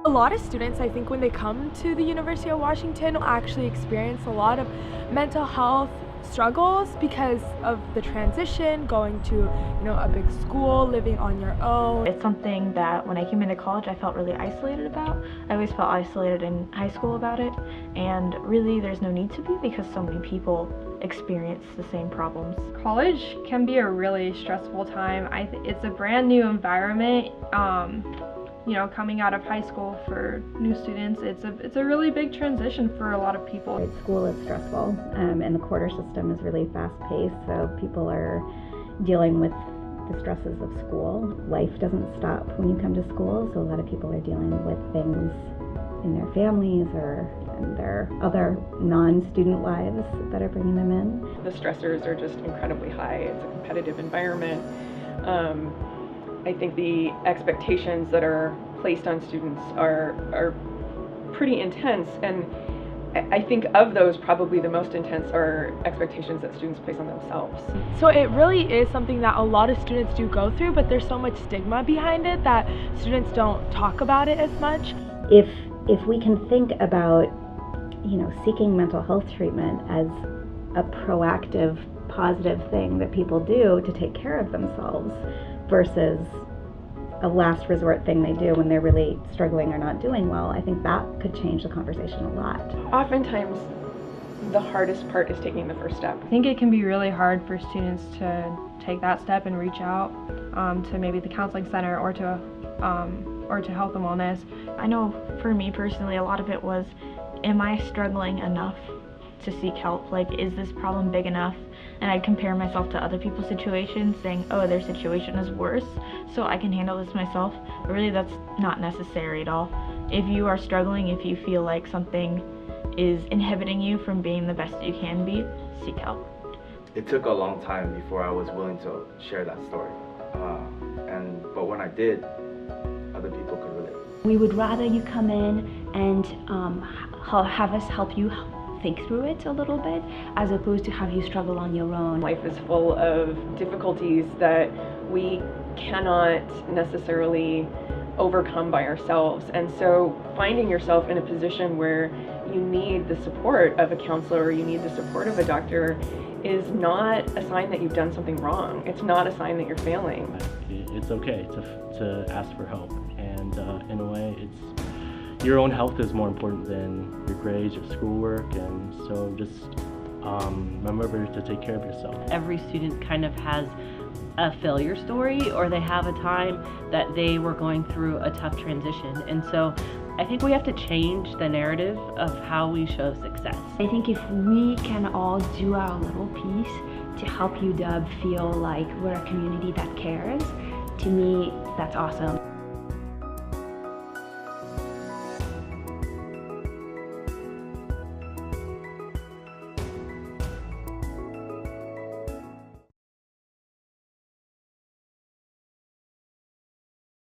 A lot of students, I think, when they come to the University of Washington, actually experience a lot of mental health struggles because of the transition, going to, a big school, living on your own. It's something that when I came into college I felt really isolated about. I always felt isolated in high school about it, and really there's no need to be because so many people experience the same problems. College can be a really stressful time. It's a brand new environment. Coming out of high school for new students, it's a really big transition for a lot of people. School is stressful, and the quarter system is really fast-paced, so people are dealing with the stresses of school. Life doesn't stop when you come to school, so a lot of people are dealing with things in their families or in their other non-student lives that are bringing them in. The stressors are just incredibly high. It's a competitive environment. I think the expectations that are placed on students are pretty intense, and I think of those, probably the most intense are expectations that students place on themselves. So it really is something that a lot of students do go through, but there's so much stigma behind it that students don't talk about it as much. If we can think about, seeking mental health treatment as a proactive, positive thing that people do to take care of themselves versus a last resort thing they do when they're really struggling or not doing well, I think that could change the conversation a lot. Oftentimes, the hardest part is taking the first step. I think it can be really hard for students to take that step and reach out to maybe the counseling center or to health and wellness. I know for me personally, a lot of it was, am I struggling enough to seek help? Like, is this problem big enough? And I'd compare myself to other people's situations, saying, oh, their situation is worse, so I can handle this myself. But really, that's not necessary at all. If you are struggling, if you feel like something is inhibiting you from being the best you can be, seek help. It took a long time before I was willing to share that story. But when I did, other people could relate. We would rather you come in and have us help you think through it a little bit, as opposed to have you struggle on your own. Life is full of difficulties that we cannot necessarily overcome by ourselves, and so finding yourself in a position where you need the support of a counselor or you need the support of a doctor is not a sign that you've done something wrong. It's not a sign that you're failing. It's okay to ask for help, and in a way your own health is more important than your grades, your schoolwork, and so just remember to take care of yourself. Every student kind of has a failure story, or they have a time that they were going through a tough transition, and so I think we have to change the narrative of how we show success. I think if we can all do our little piece to help UW feel like we're a community that cares, to me, that's awesome.